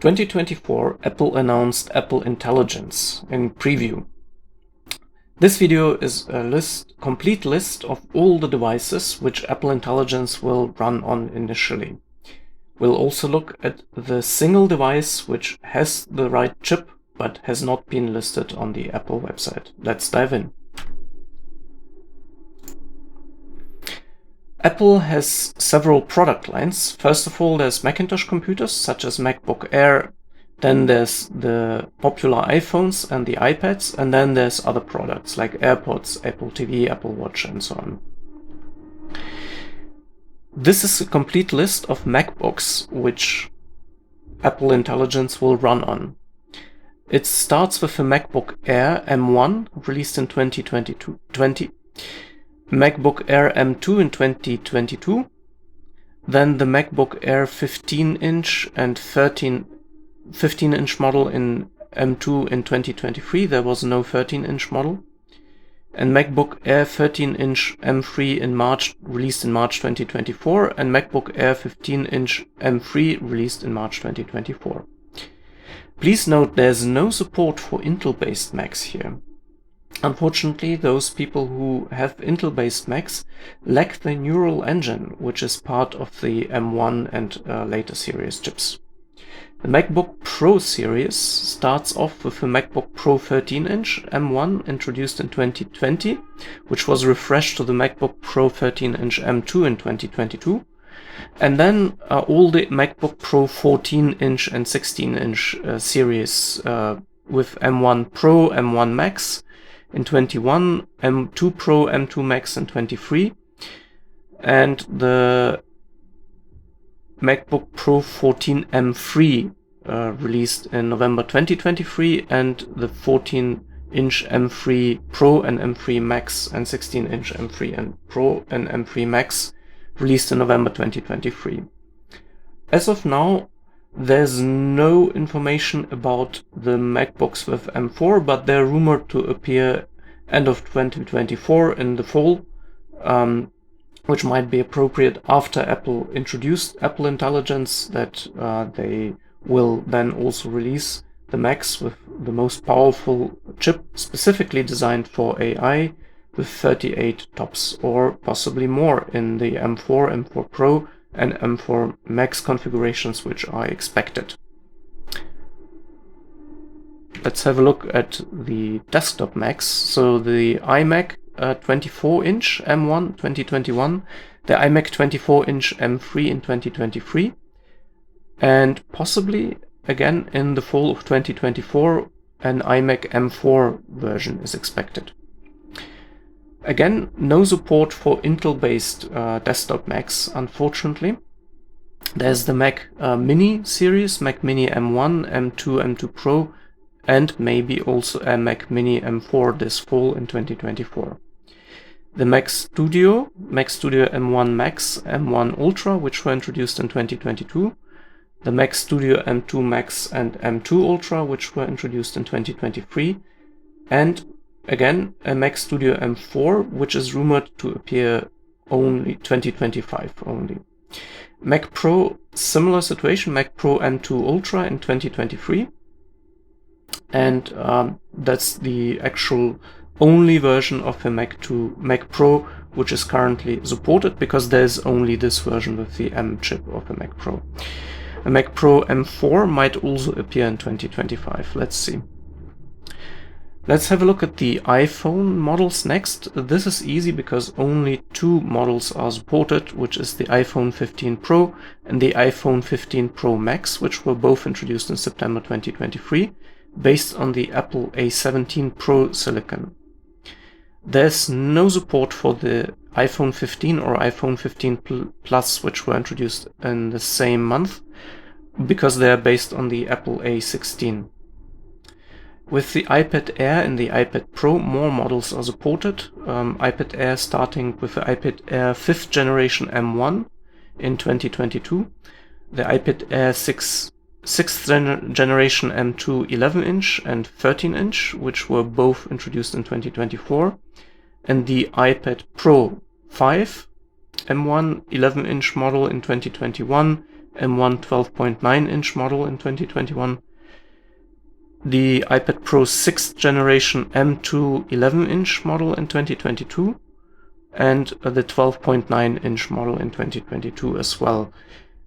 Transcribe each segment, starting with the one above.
2024, Apple announced Apple Intelligence in preview. This video is a complete list of all the devices which Apple Intelligence will run on initially. We'll also look at the single device which has the right chip but has not been listed on the Apple website. Let's dive in. Apple has several product lines. First of all, there's Macintosh computers such as MacBook Air, then there's the popular iPhones and the iPads, and then there's other products like AirPods, Apple TV, Apple Watch, and so on. This is a complete list of MacBooks which Apple Intelligence will run on. It starts with the MacBook Air M1 released in 2020, MacBook Air M2 in 2022, then the MacBook Air 15-inch and 15-inch model in M2 in 2023. There was no 13-inch model. And MacBook Air 13-inch M3 released in March 2024, and MacBook Air 15-inch M3 released in March 2024. Please note there's no support for Intel-based Macs here. Unfortunately, those people who have Intel-based Macs lack the neural engine, which is part of the M1 and later series chips. The MacBook Pro series starts off with the MacBook Pro 13-inch M1 introduced in 2020, which was refreshed to the MacBook Pro 13-inch M2 in 2022, and then all the MacBook Pro 14-inch and 16-inch series with M1 Pro, M1 Max in 21, M2 Pro, M2 Max in 23, and the MacBook Pro 14 M3 released in November 2023, and the 14-inch M3 Pro and M3 Max and 16-inch M3 and Pro and M3 Max released in November 2023. As of now, there's no information about the MacBooks with M4, but they're rumored to appear end of 2024 in the fall, which might be appropriate after Apple introduced Apple Intelligence, that they will then also release the Macs with the most powerful chip specifically designed for AI with 38 TOPS or possibly more in the M4, M4 Pro and M4 Max configurations which are expected. Let's have a look at the desktop Macs. So the iMac 24-inch M1 2021, the iMac 24-inch M3 in 2023, and possibly again in the fall of 2024 an iMac M4 version is expected. Again, no support for Intel-based desktop Macs, unfortunately. There's the Mac Mini series, Mac Mini M1, M2, M2 Pro, and maybe also a Mac Mini M4 this fall in 2024. The Mac Studio M1 Max, M1 Ultra, which were introduced in 2022. The Mac Studio M2 Max and M2 Ultra, which were introduced in 2023. And again, a Mac Studio M4, which is rumored to appear only 2025 only. Mac Pro, similar situation, Mac Pro M2 Ultra in 2023. And that's the actual only version of the Mac Pro which is currently supported, because there's only this version with the M chip of the Mac Pro. A Mac Pro M4 might also appear in 2025. Let's see. Let's have a look at the iPhone models next. This is easy because only two models are supported, which is the iPhone 15 Pro and the iPhone 15 Pro Max, which were both introduced in September 2023, based on the Apple A17 Pro silicon. There's no support for the iPhone 15 or iPhone 15 Plus, which were introduced in the same month, because they are based on the Apple A16. With the iPad Air and the iPad Pro, more models are supported. iPad Air starting with the iPad Air 5th generation M1 in 2022, the iPad Air 6th generation M2 11-inch and 13-inch, which were both introduced in 2024, and the iPad Pro 5 M1 11-inch model in 2021, M1 12.9-inch model in 2021, the iPad Pro 6th generation M2 11-inch model in 2022, and the 12.9-inch model in 2022 as well.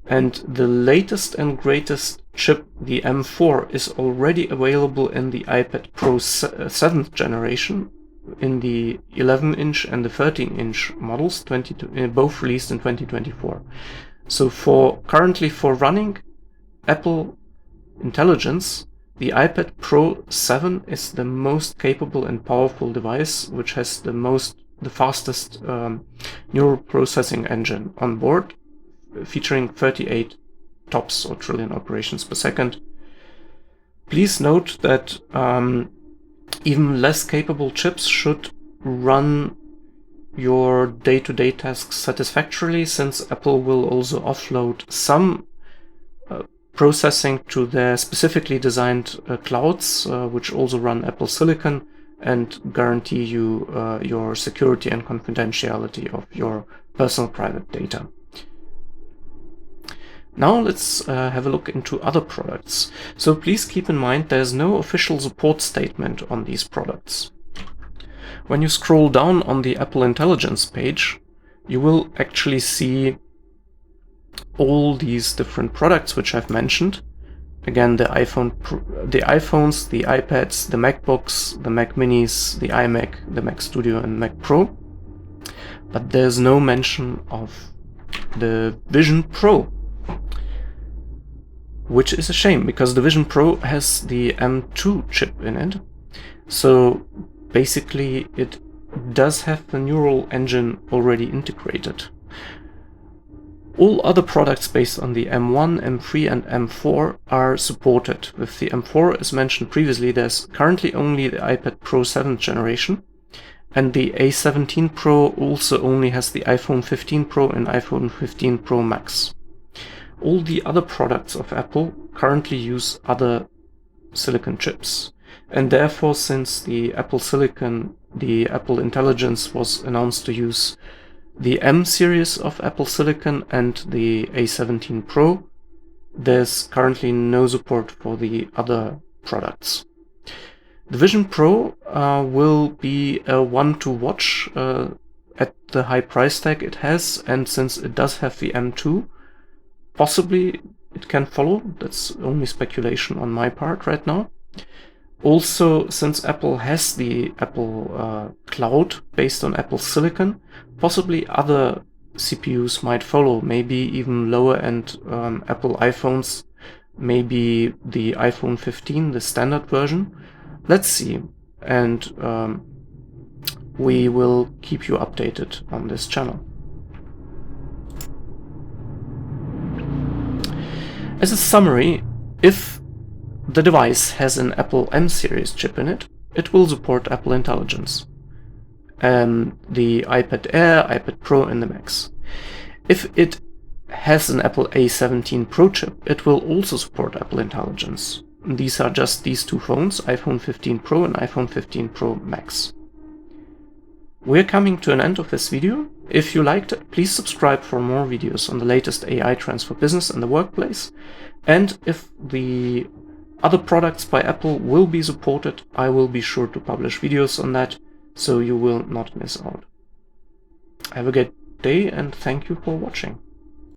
And the latest and greatest chip, the M4, is already available in the iPad Pro 7th generation, in the 11-inch and the 13-inch models, both released in 2024. So currently for running Apple Intelligence, the iPad Pro 7 is the most capable and powerful device, which has the fastest neural processing engine on board, featuring 38 TOPS or trillion operations per second. Please note that even less capable chips should run your day-to-day tasks satisfactorily, since Apple will also offload some processing to their specifically designed clouds, which also run Apple Silicon and guarantee you your security and confidentiality of your personal private data. Now let's have a look into other products. So please keep in mind there's no official support statement on these products. When you scroll down on the Apple Intelligence page, you will actually see all these different products which I've mentioned. Again, the iPhones, the iPads, the MacBooks, the Mac Minis, the iMac, the Mac Studio and Mac Pro. But there's no mention of the Vision Pro, which is a shame, because the Vision Pro has the M2 chip in it. So basically it does have the neural engine already integrated. All other products based on the M1, M3 and M4 are supported. With the M4, as mentioned previously, there's currently only the iPad Pro 7th generation, and the A17 Pro also only has the iPhone 15 Pro and iPhone 15 Pro Max. All the other products of Apple currently use other silicon chips, and therefore, since the Apple Silicon, the Apple Intelligence was announced to use the M series of Apple Silicon and the A17 Pro, there's currently no support for the other products. The Vision Pro will be a one to watch at the high price tag it has, and since it does have the M2, possibly it can follow. That's only speculation on my part right now. Also, since Apple has the Apple Cloud based on Apple Silicon, possibly other CPUs might follow, maybe even lower-end Apple iPhones, maybe the iPhone 15, the standard version. Let's see, and we will keep you updated on this channel. As a summary, if the device has an Apple M series chip in it, it will support Apple Intelligence, the iPad Air, iPad Pro and the Macs. If it has an Apple A17 Pro chip, it will also support Apple Intelligence. These are just these two phones, iPhone 15 Pro and iPhone 15 Pro Max. We're coming to an end of this video. If you liked it, please subscribe for more videos on the latest AI trends for business and the workplace. And if the other products by Apple will be supported, I will be sure to publish videos on that, so you will not miss out. Have a good day and thank you for watching.